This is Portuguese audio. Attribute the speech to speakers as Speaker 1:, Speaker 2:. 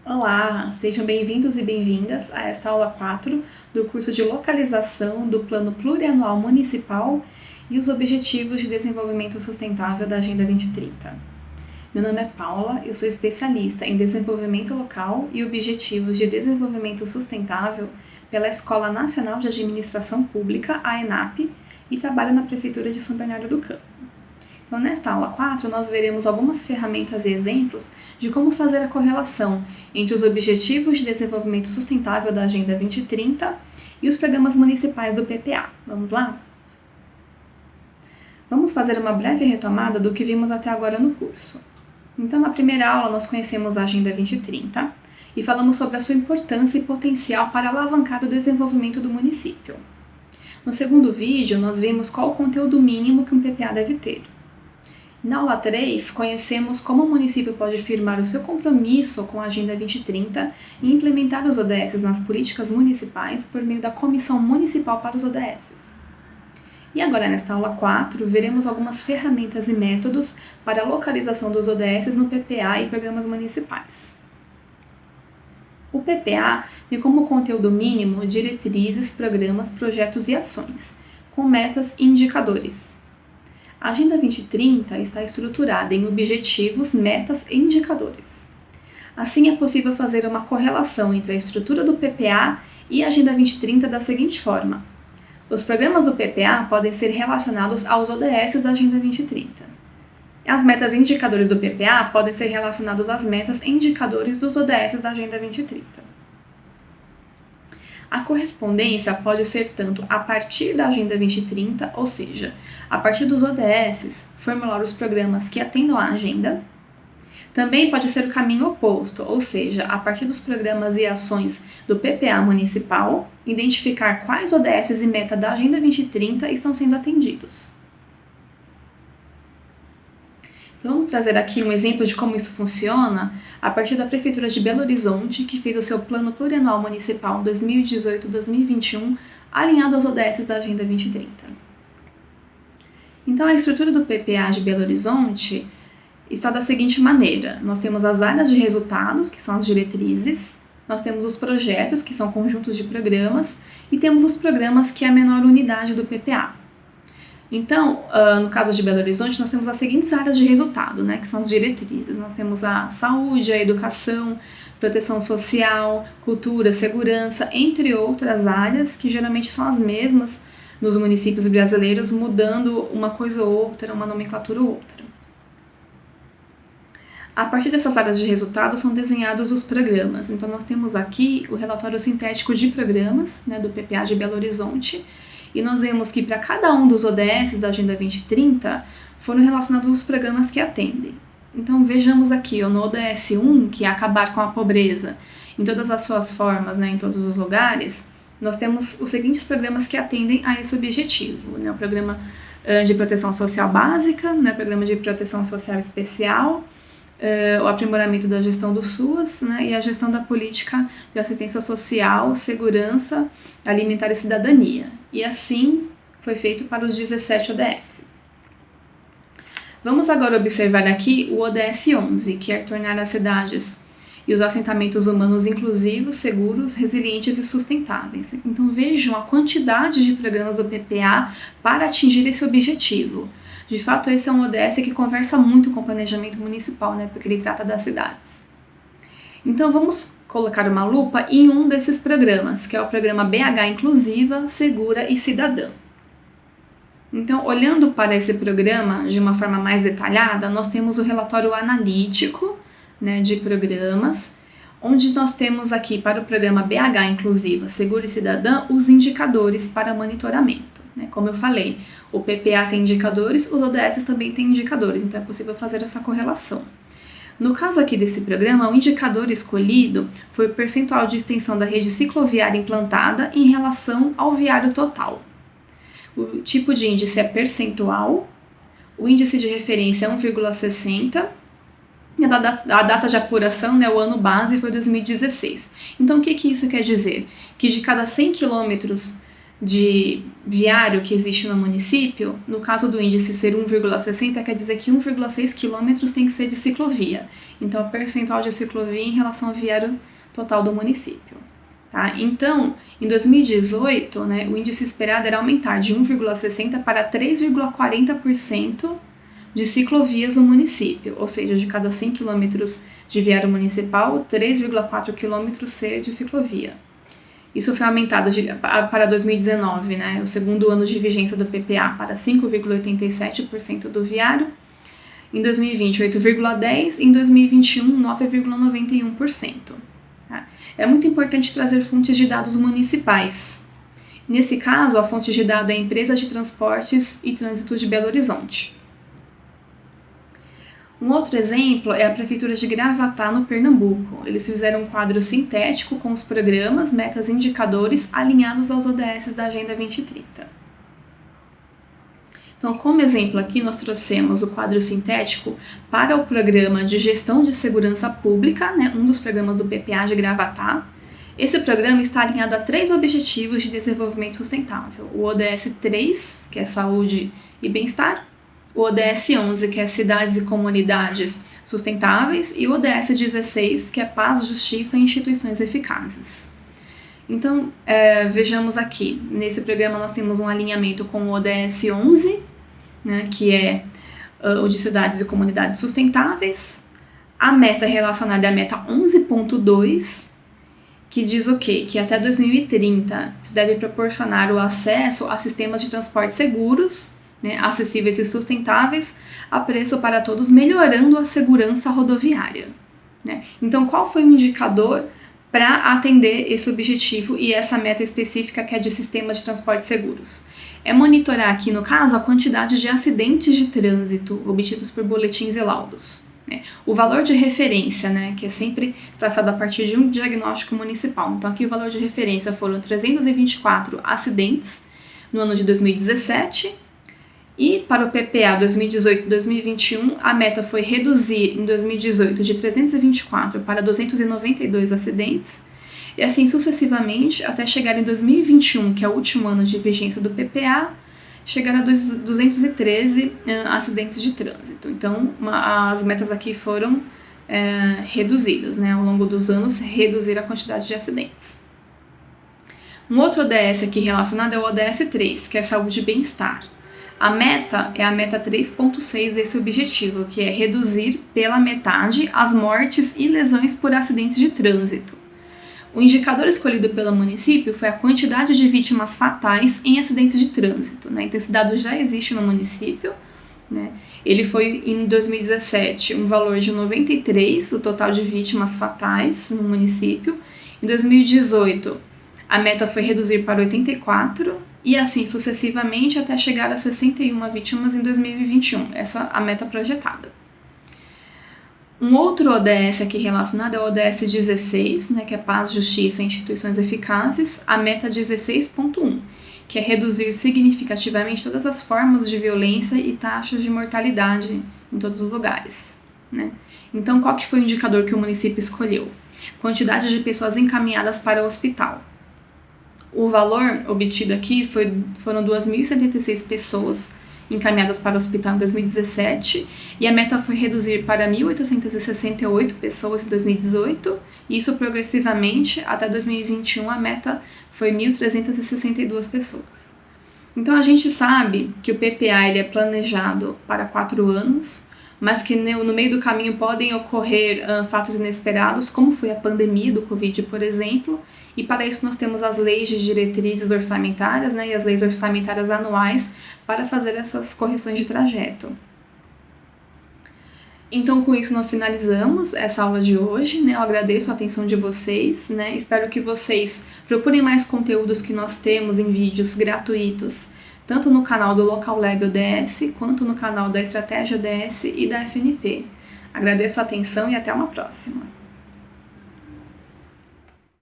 Speaker 1: Olá, sejam bem-vindos e bem-vindas a esta aula 4 do curso de Localização do Plano Plurianual Municipal e os Objetivos de Desenvolvimento Sustentável da Agenda 2030. Meu nome é Paula, eu sou especialista em Desenvolvimento Local e Objetivos de Desenvolvimento Sustentável pela Escola Nacional de Administração Pública, a ENAP, e trabalho na Prefeitura de São Bernardo do Campo. Então, nesta aula 4, nós veremos algumas ferramentas e exemplos de como fazer a correlação entre os Objetivos de Desenvolvimento Sustentável da Agenda 2030 e os programas municipais do PPA. Vamos lá? Vamos fazer uma breve retomada do que vimos até agora no curso. Então, na primeira aula, nós conhecemos a Agenda 2030 e falamos sobre a sua importância e potencial para alavancar o desenvolvimento do município. No segundo vídeo, nós vimos qual o conteúdo mínimo que um PPA deve ter. Na aula 3, conhecemos como o município pode firmar o seu compromisso com a Agenda 2030 e implementar os ODS nas políticas municipais por meio da Comissão Municipal para os ODS. E agora, nesta aula 4, veremos algumas ferramentas e métodos para a localização dos ODS no PPA e programas municipais. O PPA tem como conteúdo mínimo diretrizes, programas, projetos e ações, com metas e indicadores. A Agenda 2030 está estruturada em objetivos, metas e indicadores. Assim, é possível fazer uma correlação entre a estrutura do PPA e a Agenda 2030 da seguinte forma: os programas do PPA podem ser relacionados aos ODS da Agenda 2030. As metas e indicadores do PPA podem ser relacionados às metas e indicadores dos ODS da Agenda 2030. A correspondência pode ser tanto a partir da Agenda 2030, ou seja, a partir dos ODS, formular os programas que atendam à agenda. Também pode ser o caminho oposto, ou seja, a partir dos programas e ações do PPA municipal, identificar quais ODS e meta da Agenda 2030 estão sendo atendidos. Vamos trazer aqui um exemplo de como isso funciona a partir da Prefeitura de Belo Horizonte, que fez o seu Plano Plurianual Municipal 2018-2021, alinhado aos ODS da Agenda 2030. Então, a estrutura do PPA de Belo Horizonte está da seguinte maneira: nós temos as áreas de resultados, que são as diretrizes, nós temos os projetos, que são conjuntos de programas, e temos os programas, que é a menor unidade do PPA. Então, no caso de Belo Horizonte, nós temos as seguintes áreas de resultado, né, que são as diretrizes. Nós temos a saúde, a educação, proteção social, cultura, segurança, entre outras áreas, que geralmente são as mesmas nos municípios brasileiros, mudando uma coisa ou outra, uma nomenclatura ou outra. A partir dessas áreas de resultado são desenhados os programas. Então, nós temos aqui o relatório sintético de programas, né, do PPA de Belo Horizonte, e nós vemos que para cada um dos ODS da Agenda 2030 foram relacionados os programas que atendem. Então vejamos aqui, no ODS 1, que é acabar com a pobreza em todas as suas formas, né, em todos os lugares, nós temos os seguintes programas que atendem a esse objetivo, né, o Programa de Proteção Social Básica, né, o Programa de Proteção Social Especial, o aprimoramento da gestão do SUAS, né, e a gestão da política de assistência social, segurança, alimentar e cidadania. E assim foi feito para os 17 ODS. Vamos agora observar aqui o ODS 11, que é tornar as cidades e os assentamentos humanos inclusivos, seguros, resilientes e sustentáveis. Então vejam a quantidade de programas do PPA para atingir esse objetivo. De fato, esse é um ODS que conversa muito com o planejamento municipal, né, porque ele trata das cidades. Então, vamos colocar uma lupa em um desses programas, que é o programa BH Inclusiva, Segura e Cidadã. Então, olhando para esse programa de uma forma mais detalhada, nós temos o relatório analítico, né, de programas, onde nós temos aqui para o programa BH Inclusiva, Segura e Cidadã, os indicadores para monitoramento. Como eu falei, o PPA tem indicadores, os ODS também têm indicadores, então é possível fazer essa correlação. No caso aqui desse programa, o indicador escolhido foi o percentual de extensão da rede cicloviária implantada em relação ao viário total. O tipo de índice é percentual, o índice de referência é 1,60, e a data de apuração, né, o ano base, foi 2016. Então, o que isso quer dizer? Que de cada 100 quilômetros de viário que existe no município, no caso do índice ser 1,60, quer dizer que 1,6 km tem que ser de ciclovia. Então, o percentual de ciclovia em relação ao viário total do município. Tá? Então, em 2018, né, o índice esperado era aumentar de 1,60 para 3,40% de ciclovias no município, ou seja, de cada 100 km de viário municipal, 3,4 km ser de ciclovia. Isso foi aumentado para 2019, né, o segundo ano de vigência do PPA, para 5,87% do viário, em 2020, 8,10%, em 2021, 9,91%. Tá? É muito importante trazer fontes de dados municipais. Nesse caso, a fonte de dados é a Empresa de Transportes e Trânsito de Belo Horizonte. Um outro exemplo é a Prefeitura de Gravatá, no Pernambuco. Eles fizeram um quadro sintético com os programas, metas e indicadores alinhados aos ODS da Agenda 2030. Então, como exemplo aqui, nós trouxemos o quadro sintético para o Programa de Gestão de Segurança Pública, né, um dos programas do PPA de Gravatá. Esse programa está alinhado a 3 objetivos de desenvolvimento sustentável. O ODS 3, que é saúde e bem-estar, o ODS 11, que é cidades e comunidades sustentáveis, e o ODS 16, que é paz, justiça e instituições eficazes. Então, vejamos aqui, nesse programa nós temos um alinhamento com o ODS 11, né, que é o de cidades e comunidades sustentáveis. A meta relacionada é a meta 11.2, que diz o quê? Que até 2030 se deve proporcionar o acesso a sistemas de transporte seguros, né, acessíveis e sustentáveis, a preço para todos, melhorando a segurança rodoviária. Né? Então, qual foi o indicador para atender esse objetivo e essa meta específica que é de sistemas de transporte seguros? É monitorar aqui, no caso, a quantidade de acidentes de trânsito obtidos por boletins e laudos. Né? O valor de referência, né, que é sempre traçado a partir de um diagnóstico municipal. Então, aqui o valor de referência foram 324 acidentes no ano de 2017, e para o PPA 2018-2021, a meta foi reduzir em 2018 de 324 para 292 acidentes, e assim sucessivamente até chegar em 2021, que é o último ano de vigência do PPA, chegar a 213 acidentes de trânsito. Então, as metas aqui foram reduzidas, né, ao longo dos anos, reduzir a quantidade de acidentes. Um outro ODS aqui relacionado é o ODS 3, que é saúde e bem-estar. A meta é a meta 3.6 desse objetivo, que é reduzir pela metade as mortes e lesões por acidentes de trânsito. O indicador escolhido pelo município foi a quantidade de vítimas fatais em acidentes de trânsito. Né? Então, esse dado já existe no município. Né? Ele foi, em 2017, um valor de 93, o total de vítimas fatais no município. Em 2018, a meta foi reduzir para 84, e assim sucessivamente até chegar a 61 vítimas em 2021. Essa é a meta projetada. Um outro ODS aqui relacionado é o ODS 16, né, que é paz, justiça e instituições eficazes, a meta 16.1, que é reduzir significativamente todas as formas de violência e taxas de mortalidade em todos os lugares. Né? Então, qual que foi o indicador que o município escolheu? Quantidade de pessoas encaminhadas para o hospital. O valor obtido aqui foram 2.076 pessoas encaminhadas para o hospital em 2017, e a meta foi reduzir para 1.868 pessoas em 2018, e isso progressivamente até 2021 a meta foi 1.362 pessoas. Então a gente sabe que o PPA ele é planejado para 4 anos, mas que no meio do caminho podem ocorrer fatos inesperados, como foi a pandemia do Covid, por exemplo, e para isso nós temos as leis de diretrizes orçamentárias, né, e as leis orçamentárias anuais para fazer essas correções de trajeto. Então, com isso, nós finalizamos essa aula de hoje, né? Eu agradeço a atenção de vocês, né? Espero que vocês procurem mais conteúdos que nós temos em vídeos gratuitos, tanto no canal do Local Lab ODS, quanto no canal da Estratégia ODS e da FNP. Agradeço a atenção e até uma próxima!